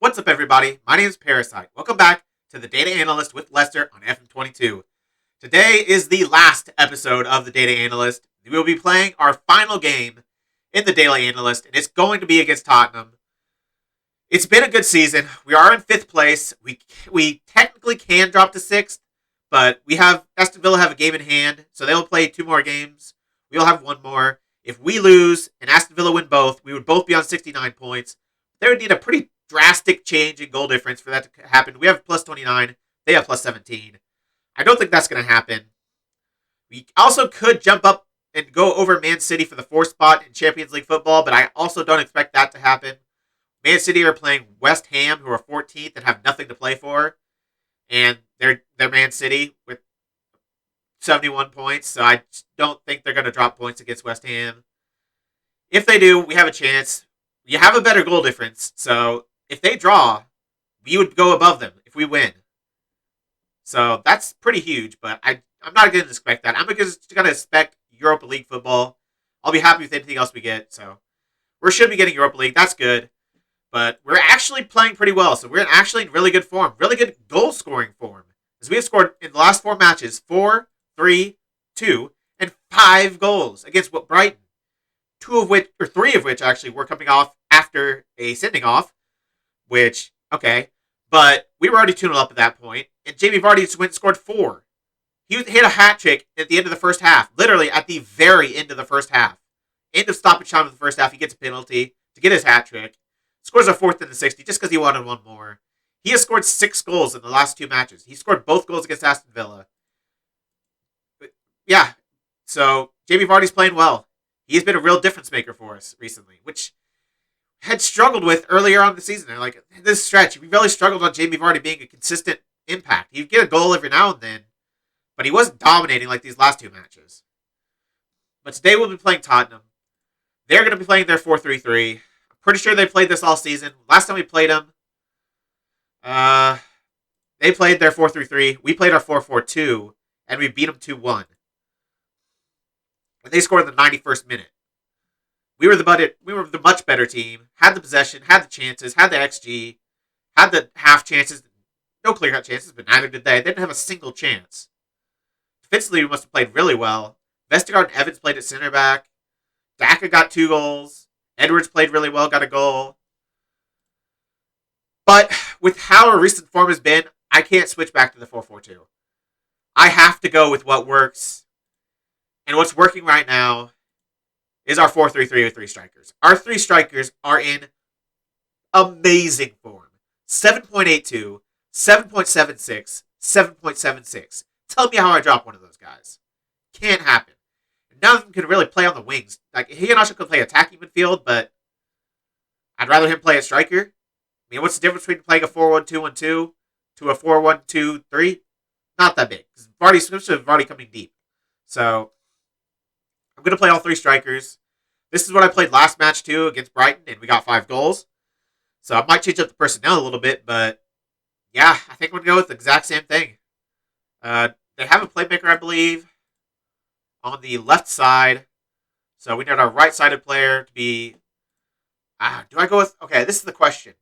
What's up, everybody? My name is Parasite. Welcome back to the Data Analyst with Leicester on FM22. Today is the last episode of the Data Analyst. We will be playing our final game in the Data Analyst, and it's going to be against Tottenham. It's been a good season. We are in 5th place. We technically can drop to 6th, but we have Aston Villa have a game in hand, so they'll play 2 more games. We'll have 1 more. If we lose and Aston Villa win both, we would both be on 69 points. They would need a pretty drastic change in goal difference for that to happen. We have plus 29. They have plus 17. I don't think that's going to happen. We also could jump up and go over Man City for the 4th spot in Champions League football, but I also don't expect that to happen. Man City are playing West Ham, who are 14th and have nothing to play for. And they're Man City with 71 points, so I don't think they're going to drop points against West Ham. If they do, we have a chance. You have a better goal difference, so if they draw, we would go above them if we win. So that's pretty huge, but I'm not going to expect that. I'm just going to expect Europa League football. I'll be happy with anything else we get. So we should be getting Europa League. That's good. But we're actually playing pretty well. So we're actually in really good form. Really good goal-scoring form. As we have scored in the last 4 matches, 4, 3, 2, and 5 goals against Brighton. 3 of which actually were coming off after a sending off. Which, okay. But we were already 2-0 up at that point. And Jamie Vardy just went and scored 4. He hit a hat trick at the end of the first half. Literally at the very end of the first half. End of stoppage time of the first half. He gets a penalty to get his hat trick. Scores a 4th in the 60 just because he wanted 1 more. He has scored 6 goals in the last 2 matches. He scored both goals against Aston Villa. But yeah, so Jamie Vardy's playing well. He has been a real difference maker for us recently, which had struggled with earlier on in the season. Like this stretch, we really struggled on Jamie Vardy being a consistent impact. He'd get a goal every now and then, but he wasn't dominating like these last 2 matches. But today we'll be playing Tottenham. They're going to be playing their 4-3-3. I'm pretty sure they played this all season. Last time we played them, they played their 4-3-3. We played our 4-4-2, and we beat them 2-1. And they scored in the 91st minute. We were the much better team. Had the possession, had the chances, had the XG, had the half chances. No clear-cut chances, but neither did they. They didn't have a single chance. Defensively, we must have played really well. Vestergaard and Evans played at center back. Daka got 2 goals. Edwards played really well, got a goal. But with how our recent form has been, I can't switch back to the 4-4-2. I have to go with what works. And what's working right now is our 4-3-3 with 3 strikers. Our 3 strikers are in amazing form. 7.82, 7.76, 7.76. Tell me how I drop one of those guys. Can't happen. None of them can really play on the wings. Like, Higginbotham could play attacking midfield, but I'd rather him play a striker. I mean, what's the difference between playing a 4-1-2-1-2 to a 4-1-2-3? Not that big. Vardy coming deep. So I'm going to play all 3 strikers. This is what I played last match, too, against Brighton, and we got 5 goals. So I might change up the personnel a little bit, but yeah, I think I'm going to go with the exact same thing. They have a playmaker, I believe, on the left side. So we need our right-sided player to be... do I go with... Okay, this is the question.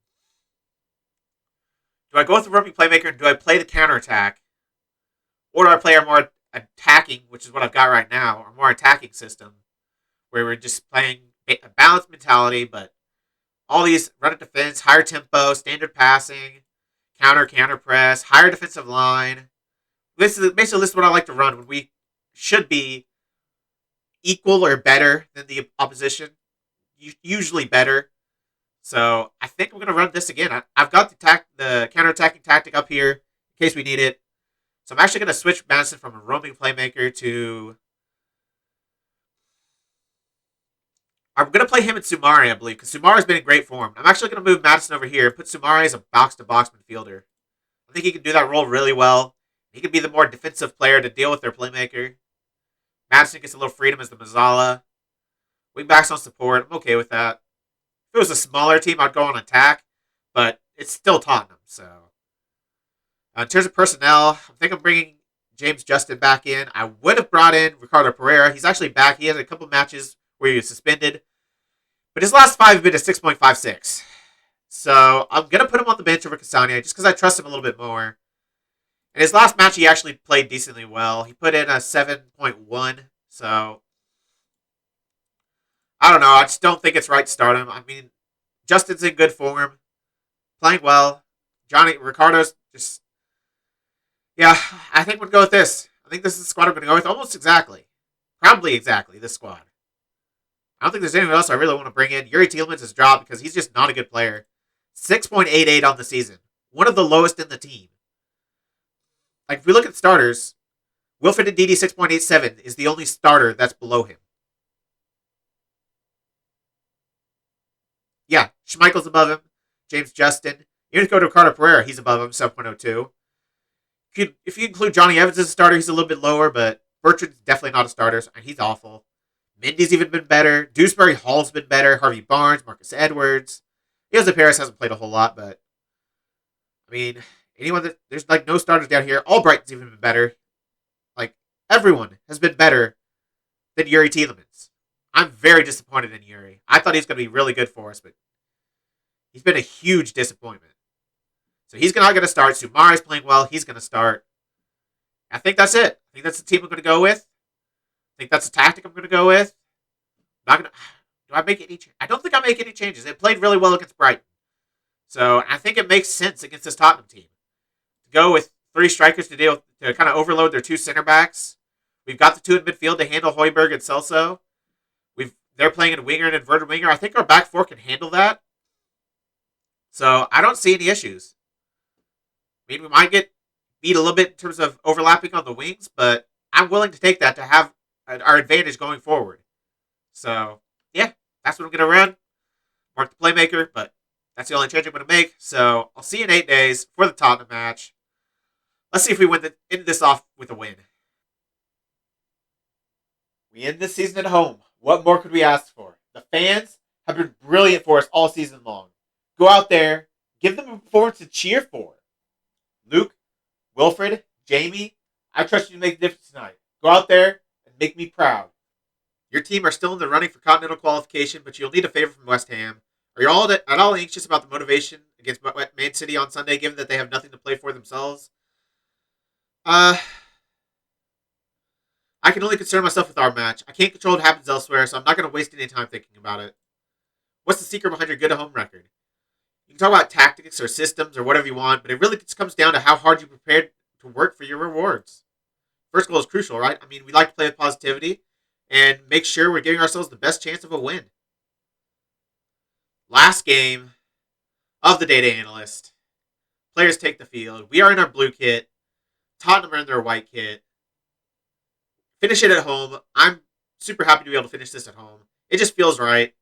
Do I go with the roaming playmaker, and do I play the counterattack? Or do I play our more attacking, which is what I've got right now, our more attacking system, where we're just playing a balanced mentality, but all these run at defense, higher tempo, standard passing, counter press, higher defensive line. This is what I like to run when we should be equal or better than the opposition. Usually better. So I think I'm going to run this again. I've got the counter-attacking tactic up here in case we need it. So I'm actually going to switch Madison from a roaming playmaker to... I'm going to play him and Sumari, I believe, because Sumari's been in great form. I'm actually going to move Madison over here and put Sumari as a box-to-box midfielder. I think he can do that role really well. He can be the more defensive player to deal with their playmaker. Madison gets a little freedom as the Mazzala. Wingbacks on support. I'm okay with that. If it was a smaller team, I'd go on attack, but it's still Tottenham, so... in terms of personnel, I think I'm bringing James Justin back in. I would have brought in Ricardo Pereira. He's actually back. He had a couple matches where he was suspended. But his last 5 have been a 6.56. So I'm going to put him on the bench over Castagne just because I trust him a little bit more. In his last match, he actually played decently well. He put in a 7.1. So I don't know. I just don't think it's right to start him. I mean, Justin's in good form, playing well. Johnny Ricardo's just, yeah, I think we'll go with this. I think this is the squad I'm going to go with almost exactly. Probably exactly this squad. I don't think there's anyone else I really want to bring in. Yuri Tielemans has dropped because he's just not a good player. 6.88 on the season. One of the lowest in the team. Like, if we look at starters, Wilfred Ndidi 6.87 is the only starter that's below him. Yeah, Schmeichel's above him. James Justin. Even if you go to Ricardo Pereira, he's above him, 7.02. If you include Johnny Evans as a starter, he's a little bit lower, but Bertrand's definitely not a starter, and he's awful. Mendy's even been better. Dewsbury Hall's been better. Harvey Barnes, Marcus Edwards. Jose Perez hasn't played a whole lot, but I mean, there's like no starters down here. Albright's even been better. Like, everyone has been better than Yuri Tielemans. I'm very disappointed in Yuri. I thought he was going to be really good for us, but he's been a huge disappointment. So he's not going to start. Sumari's playing well. He's going to start. I think that's it. I think that's the team I'm going to go with. I think that's the tactic I'm going to go with. I'm not going to. Do I make any? I don't think I make any changes. It played really well against Brighton, so I think it makes sense against this Tottenham team to go with 3 strikers to kind of overload their 2 center backs. We've got the 2 in midfield to handle Højbjerg and Celso. They're playing in winger and inverted winger. I think our back 4 can handle that. So I don't see any issues. I mean, we might get beat a little bit in terms of overlapping on the wings, but I'm willing to take that to have our advantage going forward. So, yeah, that's what I'm going to run. Mark the playmaker, but that's the only change I'm going to make. So I'll see you in 8 days for the Tottenham match. Let's see if we end this off with a win. We end this season at home. What more could we ask for? The fans have been brilliant for us all season long. Go out there, give them a performance to cheer for. Luke, Wilfred, Jamie, I trust you to make the difference tonight. Go out there and make me proud. Your team are still in the running for continental qualification, but you'll need a favor from West Ham. Are you all at all anxious about the motivation against Man City on Sunday, given that they have nothing to play for themselves? I can only concern myself with our match. I can't control what happens elsewhere, so I'm not going to waste any time thinking about it. What's the secret behind your good home record? You can talk about tactics or systems or whatever you want, but it really just comes down to how hard you prepared to work for your rewards. First goal is crucial, right? I mean, we like to play with positivity and make sure we're giving ourselves the best chance of a win. Last game of the Data Analyst. Players take the field. We are in our blue kit. Tottenham are in their white kit. Finish it at home. I'm super happy to be able to finish this at home. It just feels right.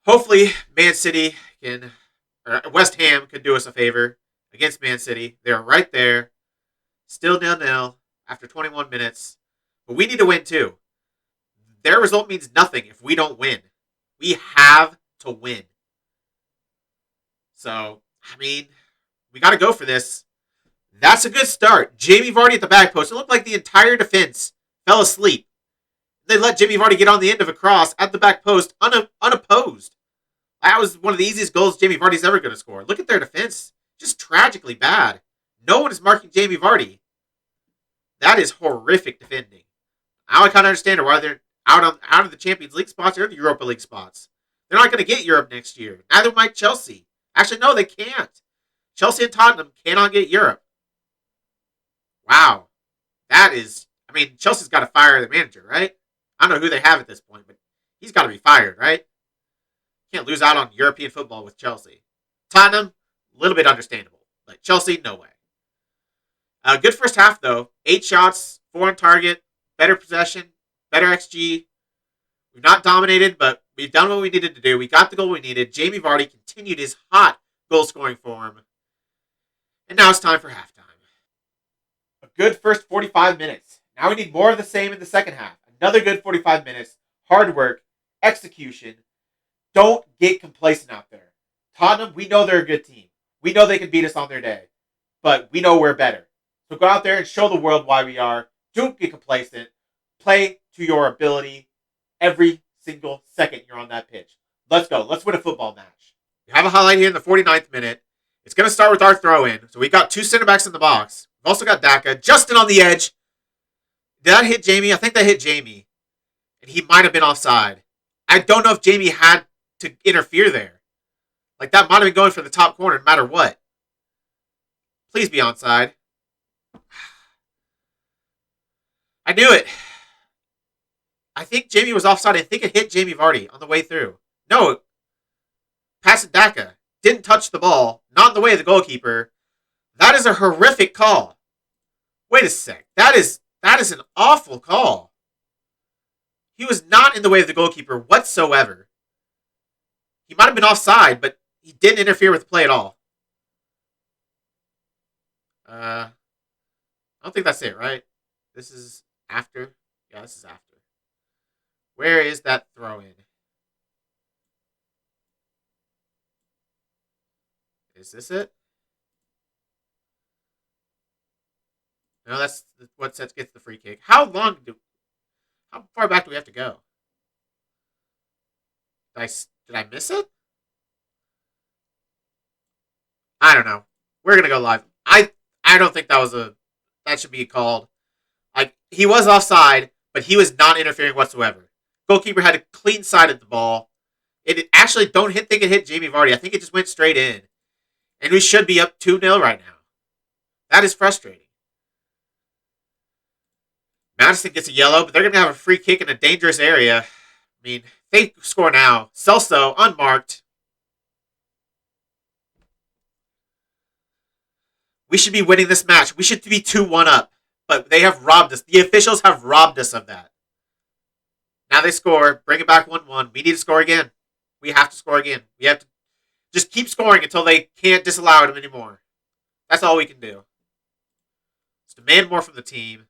Hopefully, West Ham can do us a favor against Man City. They're right there. Still 0-0 after 21 minutes. But we need to win too. Their result means nothing if we don't win. We have to win. So, I mean, we got to go for this. That's a good start. Jamie Vardy at the back post. It looked like the entire defense fell asleep. They let Jamie Vardy get on the end of a cross at the back post unopposed. That was one of the easiest goals Jamie Vardy's ever going to score. Look at their defense. Just tragically bad. No one is marking Jamie Vardy. That is horrific defending. Now I kind of understand why they're out of the Champions League spots or the Europa League spots. They're not going to get Europe next year. Neither might Chelsea. Actually, no, they can't. Chelsea and Tottenham cannot get Europe. Wow. Chelsea's got to fire the manager, right? I don't know who they have at this point, but he's got to be fired, right? Can't lose out on European football with Chelsea. Tottenham, a little bit understandable. But Chelsea, no way. Good first half, though. 8 shots, 4 on target, better possession, better XG. We've not dominated, but we've done what we needed to do. We got the goal we needed. Jamie Vardy continued his hot goal-scoring form. And now it's time for halftime. A good first 45 minutes. Now we need more of the same in the second half. Another good 45 minutes. Hard work. Execution. Don't get complacent out there. Tottenham, we know they're a good team. We know they can beat us on their day. But we know we're better. So go out there and show the world why we are. Don't get complacent. Play to your ability every single second you're on that pitch. Let's go. Let's win a football match. We have a highlight here in the 49th minute. It's going to start with our throw-in. So we got two center backs in the box. We've also got Daka. Justin on the edge. Did that hit Jamie? I think that hit Jamie. And he might have been offside. I don't know if Jamie had to interfere there. Like, that might have been going for the top corner no matter what. Please be onside. I knew it. I think Jamie was offside. I think it hit Jamie Vardy on the way through. No. Pass it Daka. Didn't touch the ball. Not in the way of the goalkeeper. That is a horrific call. Wait a sec. That is an awful call. He was not in the way of the goalkeeper whatsoever. He might have been offside, but he didn't interfere with the play at all. I don't think that's it, right? This is after. Yeah, this is after. Where is that throw-in? Is this it? No, that's what gets the free kick. How far back do we have to go? Did I miss it? I don't know. We're gonna go live. I don't think that should be called. Like, he was offside, but he was not interfering whatsoever. Goalkeeper had a clean side of the ball. It actually don't think it hit Jamie Vardy. I think it just went straight in. And we should be up 2-0 right now. That is frustrating. Madison gets a yellow, but they're going to have a free kick in a dangerous area. I mean, they score now. Celso, unmarked. We should be winning this match. We should be 2-1 up. But they have robbed us. The officials have robbed us of that. Now they score. Bring it back 1-1. We need to score again. We have to score again. We have to just keep scoring until they can't disallow them anymore. That's all we can do. Let's demand more from the team.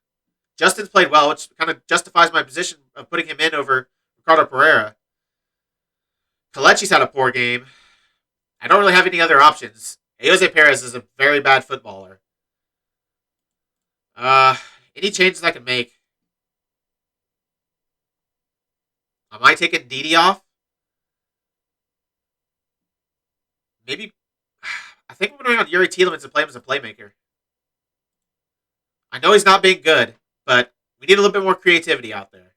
Justin's played well, which kind of justifies my position of putting him in over Ricardo Pereira. Kelechi's had a poor game. I don't really have any other options. Jose Perez is a very bad footballer. Any changes I can make? Am I taking Didi off? Maybe. I think I'm going to bring on Yuri Tielemans and play him as a playmaker. I know he's not being good, but we need a little bit more creativity out there.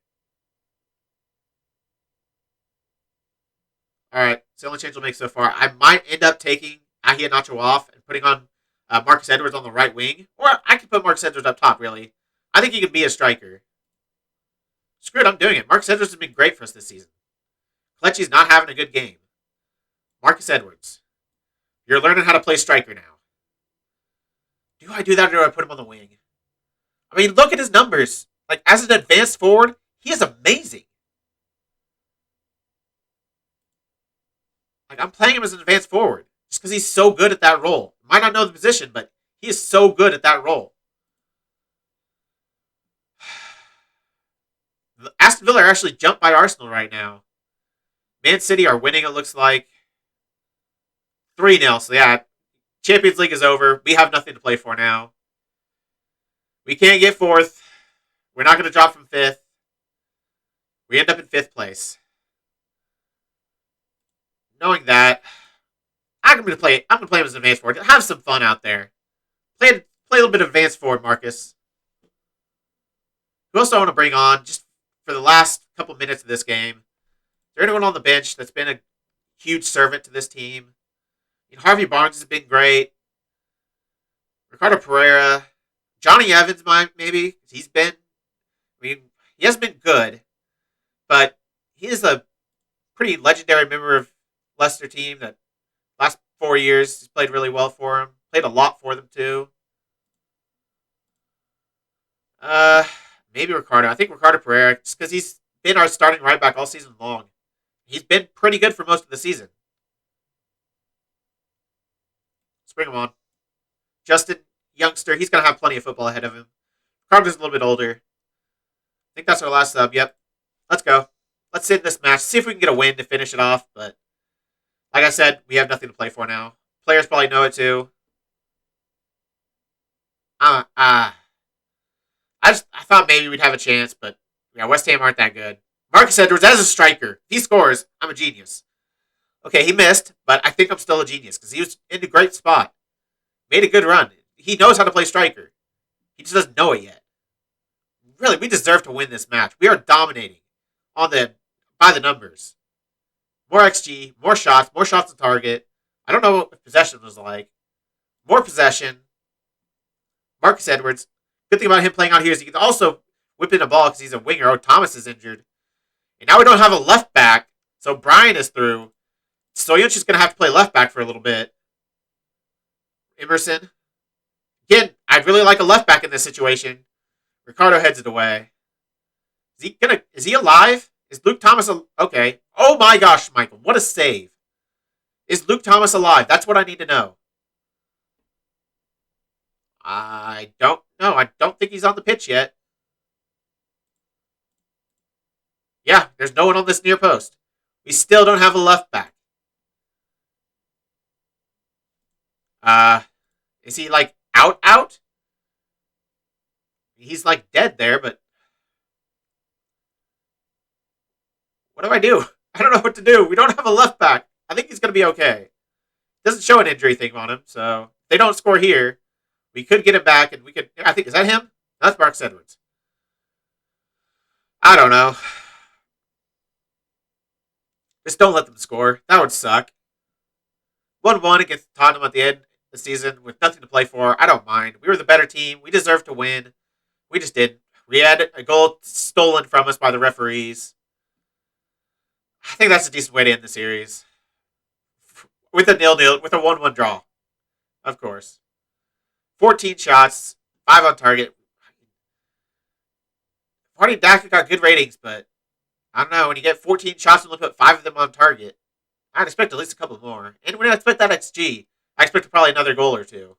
Alright, it's the only change we'll make so far. I might end up taking Ahia Nacho off and putting on Marcus Edwards on the right wing. Or I could put Marcus Edwards up top, really. I think he could be a striker. Screw it, I'm doing it. Marcus Edwards has been great for us this season. Kelechi's not having a good game. Marcus Edwards. You're learning how to play striker now. Do I do that or do I put him on the wing? I mean, look at his numbers. Like, as an advanced forward, he is amazing. Like, I'm playing him as an advanced forward just because he's so good at that role. Might not know the position, but he is so good at that role. Aston Villa are actually jumped by Arsenal right now. Man City are winning, it looks like. 3-0, so yeah. Champions League is over. We have nothing to play for now. We can't get fourth. We're not going to drop from fifth. We end up in fifth place. Knowing that, I'm going to play him as an advanced forward. Have some fun out there. Play a little bit of advanced forward, Marcus. Who else do I want to bring on just for the last couple minutes of this game? Is there anyone on the bench that's been a huge servant to this team? I mean, Harvey Barnes has been great. Ricardo Pereira. Johnny Evans, maybe. He hasn't been good, but he is a pretty legendary member of Leicester team that last 4 years he's played really well for him. Played a lot for them, too. Maybe Ricardo. I think Ricardo Pereira, just because he's been our starting right back all season long. He's been pretty good for most of the season. Let's bring him on. Justin, youngster, he's going to have plenty of football ahead of him. Ricardo's a little bit older. I think that's our last sub. Yep. Let's go. Let's sit in this match. See if we can get a win to finish it off. But like I said, we have nothing to play for now. Players probably know it too. I thought maybe we'd have a chance, but yeah, West Ham aren't that good. Marcus Edwards as a striker. If he scores, I'm a genius. Okay, he missed, but I think I'm still a genius because he was in a great spot. Made a good run. He knows how to play striker. He just doesn't know it yet. Really, we deserve to win this match. We are dominating on the by the numbers. More XG, more shots on target. I don't know what possession was like. More possession. Marcus Edwards. Good thing about him playing out here is he can also whip in a ball because he's a winger. Oh, Thomas is injured. And now we don't have a left back. So Brian is through. Soyuncu's going to have to play left back for a little bit. Emerson. Again, I'd really like a left back in this situation. Ricardo heads it away. Is he alive? Is Luke Thomas okay? Oh my gosh, Michael, what a save! Is Luke Thomas alive? That's what I need to know. I don't know. I don't think he's on the pitch yet. Yeah, there's no one on this near post. We still don't have a left back. Is he like out? He's like dead there, but what do I do? I don't know what to do. We don't have a left back. I think he's going to be okay. Doesn't show an injury thing on him, so if they don't score here, we could get him back, and we could. I think, is that him? That's Marcus Edwards. I don't know. Just don't let them score. That would suck. 1-1 against Tottenham at the end of the season with nothing to play for. I don't mind. We were the better team. We deserved to win. We just didn't. We had a goal stolen from us by the referees. I think that's a decent way to end the series. With a 0-0, with a 1-1 draw. Of course. 14 shots, 5 on target. Marty Daka got good ratings, but I don't know. When you get 14 shots and only put 5 of them on target, I'd expect at least a couple more. And when I expect that XG, I expect probably another goal or two.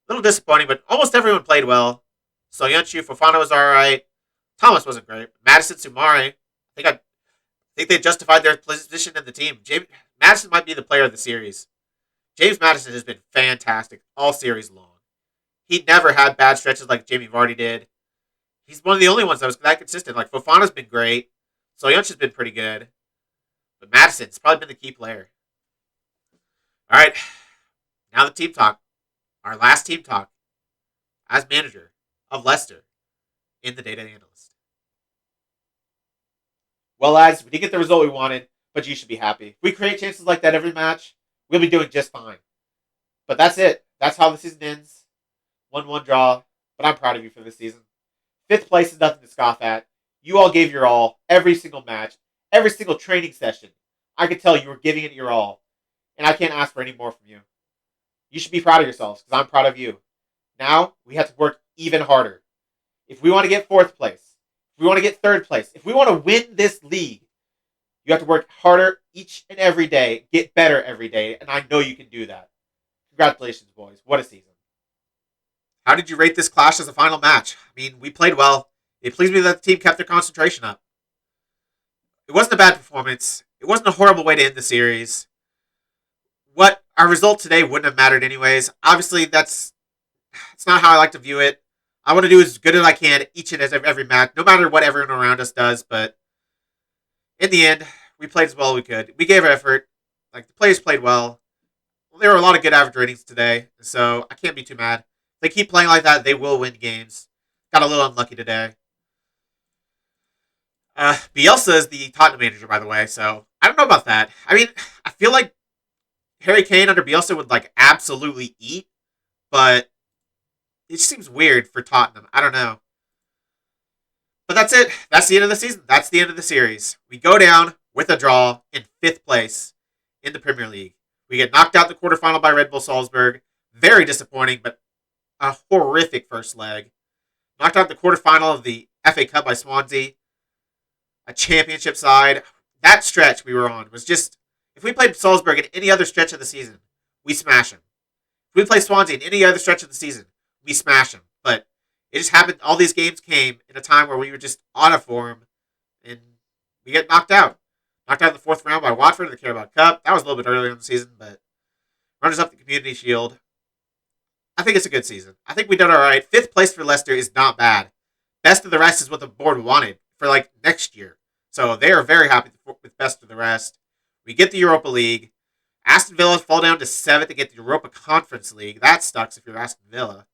A little disappointing, but almost everyone played well. Soyuncu, Fofana was alright. Thomas wasn't great. Madison, Sumari, I think they justified their position in the team. Madison might be the player of the series. James Madison has been fantastic all series long. He never had bad stretches like Jamie Vardy did. He's one of the only ones that was that consistent. Like Fofana's been great. Soyuncu's been pretty good. But Madison's probably been the key player. All right. Now the team talk. Our last team talk as manager of Leicester in the Data Analyst. Well, lads, we didn't get the result we wanted, but you should be happy. If we create chances like that every match, we'll be doing just fine. But that's it. That's how the season ends. 1-1 draw. But I'm proud of you for this season. 5th place is nothing to scoff at. You all gave your all every single match, every single training session. I could tell you were giving it your all. And I can't ask for any more from you. You should be proud of yourselves because I'm proud of you. Now, we have to work even harder. If we want to get 4th place, if we want to get 3rd place, if we want to win this league, you have to work harder each and every day, get better every day, and I know you can do that. Congratulations, boys. What a season. How did you rate this clash as a final match? I mean, we played well. It pleased me that the team kept their concentration up. It wasn't a bad performance. It wasn't a horrible way to end the series. What our result today wouldn't have mattered anyways. Obviously, that's not how I like to view it. I want to do as good as I can each and every match, no matter what everyone around us does. But in the end, we played as well as we could. We gave effort. Like, the players played well. There were a lot of good average ratings today, so I can't be too mad. If they keep playing like that, they will win games. Got a little unlucky today. Bielsa is the Tottenham manager, by the way, so I don't know about that. I mean, I feel like Harry Kane under Bielsa would, like, absolutely eat, but it just seems weird for Tottenham. I don't know. But that's it. That's the end of the season. That's the end of the series. We go down with a draw in 5th place in the Premier League. We get knocked out in the quarterfinal by Red Bull Salzburg. Very disappointing, but a horrific first leg. Knocked out in the quarterfinal of the FA Cup by Swansea. A championship side. That stretch we were on was just... If we played Salzburg in any other stretch of the season, we smash them. If we play Swansea in any other stretch of the season, we smash them. But it just happened, all these games came in a time where we were just on a form, and we get knocked out. Knocked out in the 4th round by Watford in the Carabao Cup. That was a little bit earlier in the season, but runners up the Community Shield. I think it's a good season. I think we did all right. 5th place for Leicester is not bad. Best of the rest is what the board wanted for, like, next year. So they are very happy with best of the rest. We get the Europa League. Aston Villa fall down to 7th to get the Europa Conference League. That sucks if you're Aston Villa,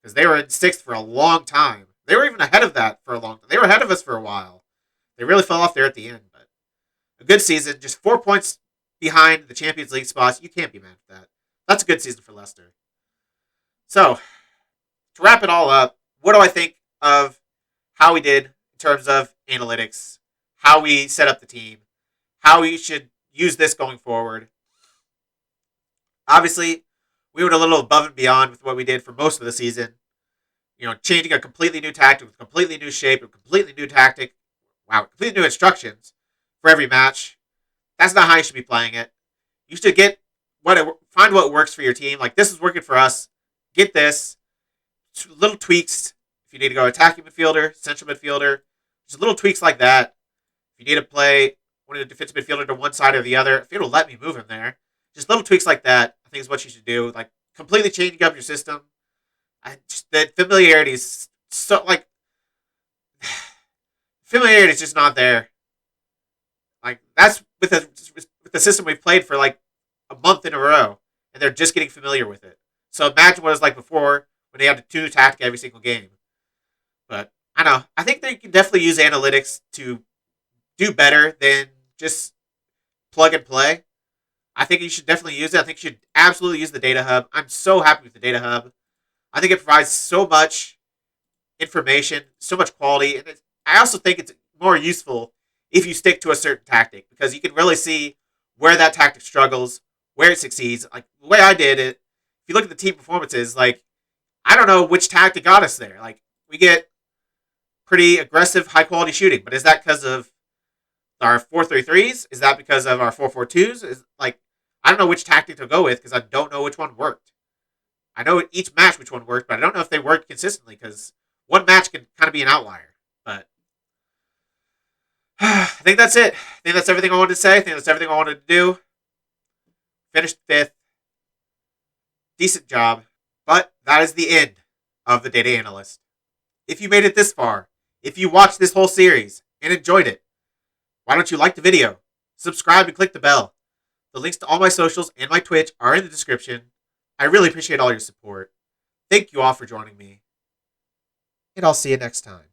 because they were in 6th for a long time. They were even ahead of that for a long time. They were ahead of us for a while. They really fell off there at the end, but a good season. Just 4 points behind the Champions League spots. You can't be mad at that. That's a good season for Leicester. So, to wrap it all up, what do I think of how we did in terms of analytics, how we set up the team, how we should use this going forward? Obviously, we went a little above and beyond with what we did for most of the season. Changing a completely new tactic with a completely new shape, a completely new tactic. Wow, completely new instructions for every match. That's not how you should be playing it. You should find what works for your team. Like, this is working for us. Get this. Little tweaks. If you need to go attacking midfielder, central midfielder, just little tweaks like that. If you need to play one of the defensive midfielder to one side or the other, if it'll let me move him there, just little tweaks like that, I think is what you should do. Like, completely changing up your system. The familiarity is so, like, familiarity is just not there. Like, that's with the system we've played for like a month in a row, and they're just getting familiar with it. So imagine what it was like before when they had to do tactic every single game. But I don't know. I think they can definitely use analytics to do better than just plug and play. I think you should definitely use it. I think you should absolutely use the data hub. I'm so happy with the data hub. I think it provides so much information, so much quality, and I also think it's more useful if you stick to a certain tactic, because you can really see where that tactic struggles, where it succeeds. Like the way I did it, if you look at the team performances, like, I don't know which tactic got us there. Like, we get pretty aggressive, high quality shooting, but is that because of our 4-3-3s? Is that because of our 4-4-2s? Is like, I don't know which tactic to go with because I don't know which one worked. I know each match which one worked, but I don't know if they worked consistently because one match can kind of be an outlier. But I think that's it. I think that's everything I wanted to say. I think that's everything I wanted to do. Finished 5th. Decent job. But that is the end of the Data Analyst. If you made it this far, if you watched this whole series and enjoyed it, why don't you like the video, subscribe, and click the bell? The links to all my socials and my Twitch are in the description. I really appreciate all your support. Thank you all for joining me, and I'll see you next time.